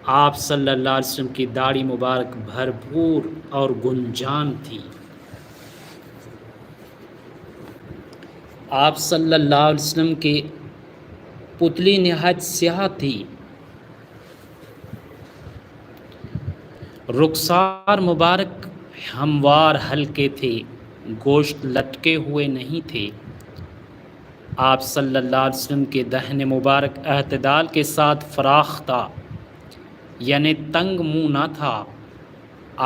آپ صلی اللہ علیہ وسلم کی داڑھی مبارک بھرپور اور گنجان تھی۔ آپ صلی اللہ علیہ وسلم کی پتلی نہایت سیاہ تھی۔ رخسار مبارک ہموار ہلکے تھے، گوشت لٹکے ہوئے نہیں تھے۔ آپ صلی اللہ علیہ وسلم کے دہن مبارک اعتدال کے ساتھ فراخ تھا، یعنی تنگ منہ نہ تھا۔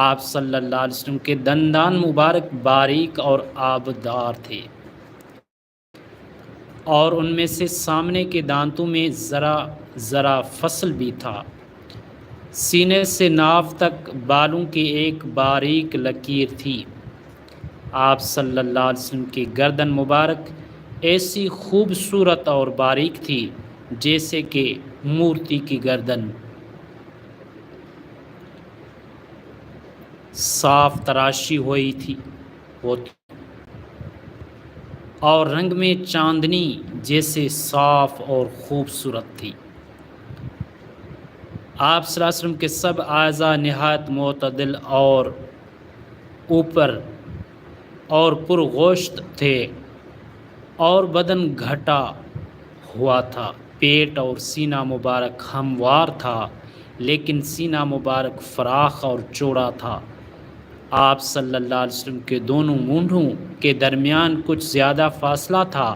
آپ صلی اللہ علیہ وسلم کے دندان مبارک باریک اور آبدار تھے، اور ان میں سے سامنے کے دانتوں میں ذرا ذرا فصل بھی تھا۔ سینے سے ناف تک بالوں کی ایک باریک لکیر تھی۔ آپ صلی اللہ علیہ وسلم کی گردن مبارک ایسی خوبصورت اور باریک تھی جیسے کہ مورتی کی گردن، صاف تراشی ہوئی تھی اور رنگ میں چاندنی جیسے صاف اور خوبصورت تھی۔ آپ صلی اللہ علیہ وسلم کے سب اعضاء نہایت معتدل اور اوپر اور پرگوشت تھے، اور بدن گھٹا ہوا تھا۔ پیٹ اور سینہ مبارک ہموار تھا، لیکن سینہ مبارک فراخ اور چوڑا تھا۔ آپ صلی اللہ علیہ وسلم کے دونوں مونڈھوں کے درمیان کچھ زیادہ فاصلہ تھا۔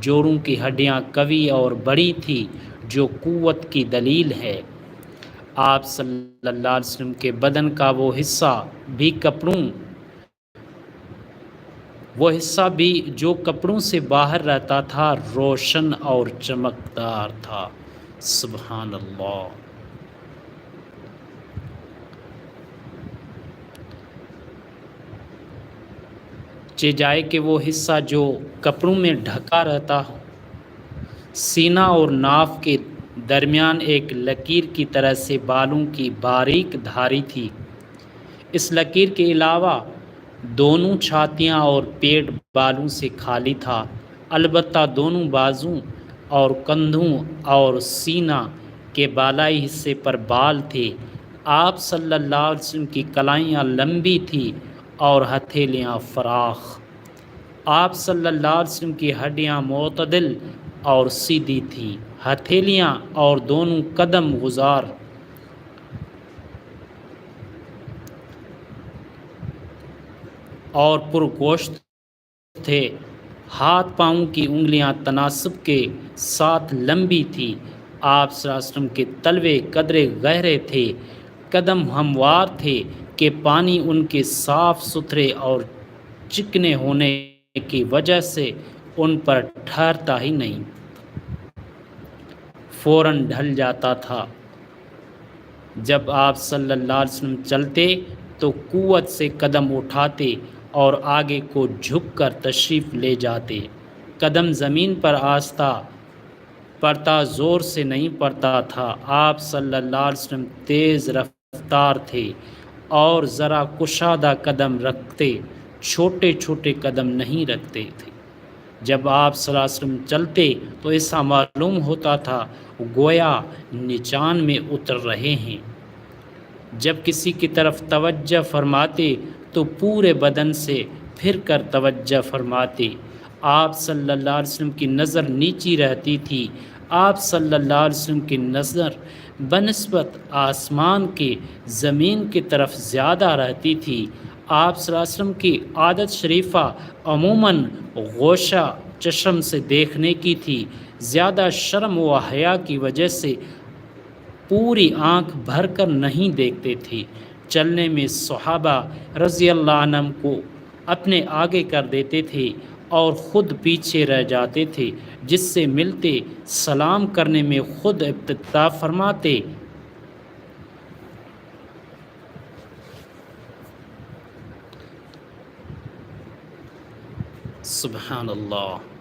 جوڑوں کی ہڈیاں قوی اور بڑی تھی، جو قوت کی دلیل ہے۔ آپ صلی اللہ علیہ وسلم کے بدن کا وہ حصہ بھی جو کپڑوں سے باہر رہتا تھا روشن اور چمکدار تھا۔ سبحان اللہ۔ جائے کہ وہ حصہ جو کپڑوں میں ڈھکا رہتا ہو، سینہ اور ناف کے درمیان ایک لکیر کی طرح سے بالوں کی باریک دھاری تھی۔ اس لکیر کے علاوہ دونوں چھاتیاں اور پیٹ بالوں سے خالی تھا، البتہ دونوں بازوں اور کندھوں اور سینہ کے بالائی حصے پر بال تھے۔ آپ صلی اللہ علیہ وسلم کی کلائیاں لمبی تھیں اور ہتھیلیاں فراخ۔ آپ صلی اللہ علیہ وسلم کی ہڈیاں معتدل اور سیدھی تھیں، ہتھیلیاں اور دونوں قدم گزار اور پرگوشت تھے۔ ہاتھ پاؤں کی انگلیاں تناسب کے ساتھ لمبی تھیں۔ آپ صلی اللہ علیہ وسلم کے تلوے قدرے گہرے تھے، قدم ہموار تھے کہ پانی ان کے صاف ستھرے اور چکنے ہونے کی وجہ سے ان پر ٹھہرتا ہی نہیں، فوراً ڈھل جاتا تھا۔ جب آپ صلی اللہ علیہ وسلم چلتے تو قوت سے قدم اٹھاتے اور آگے کو جھک کر تشریف لے جاتے۔ قدم زمین پر آہستہ پڑتا، زور سے نہیں پڑتا تھا۔ آپ صلی اللہ علیہ وسلم تیز رفتار تھے اور ذرا کشادہ قدم رکھتے، چھوٹے چھوٹے قدم نہیں رکھتے تھے۔ جب آپ صلی اللہ علیہ وسلم چلتے تو ایسا معلوم ہوتا تھا گویا نچان میں اتر رہے ہیں۔ جب کسی کی طرف توجہ فرماتے تو پورے بدن سے پھر کر توجہ فرماتے۔ آپ صلی اللہ علیہ وسلم کی نظر نیچی رہتی تھی۔ آپ صلی اللہ علیہ وسلم کی نظر بنسبت آسمان کے زمین کی طرف زیادہ رہتی تھی۔ آپ صلی اللہ علیہ وسلم کی عادت شریفہ عموماً گوشہ چشم سے دیکھنے کی تھی۔ زیادہ شرم و حیا کی وجہ سے پوری آنکھ بھر کر نہیں دیکھتے تھے۔ چلنے میں صحابہ رضی اللہ عنہم کو اپنے آگے کر دیتے تھے اور خود پیچھے رہ جاتے تھے، جس سے ملتے سلام کرنے میں خود ابتدا فرماتے۔ سبحان اللہ۔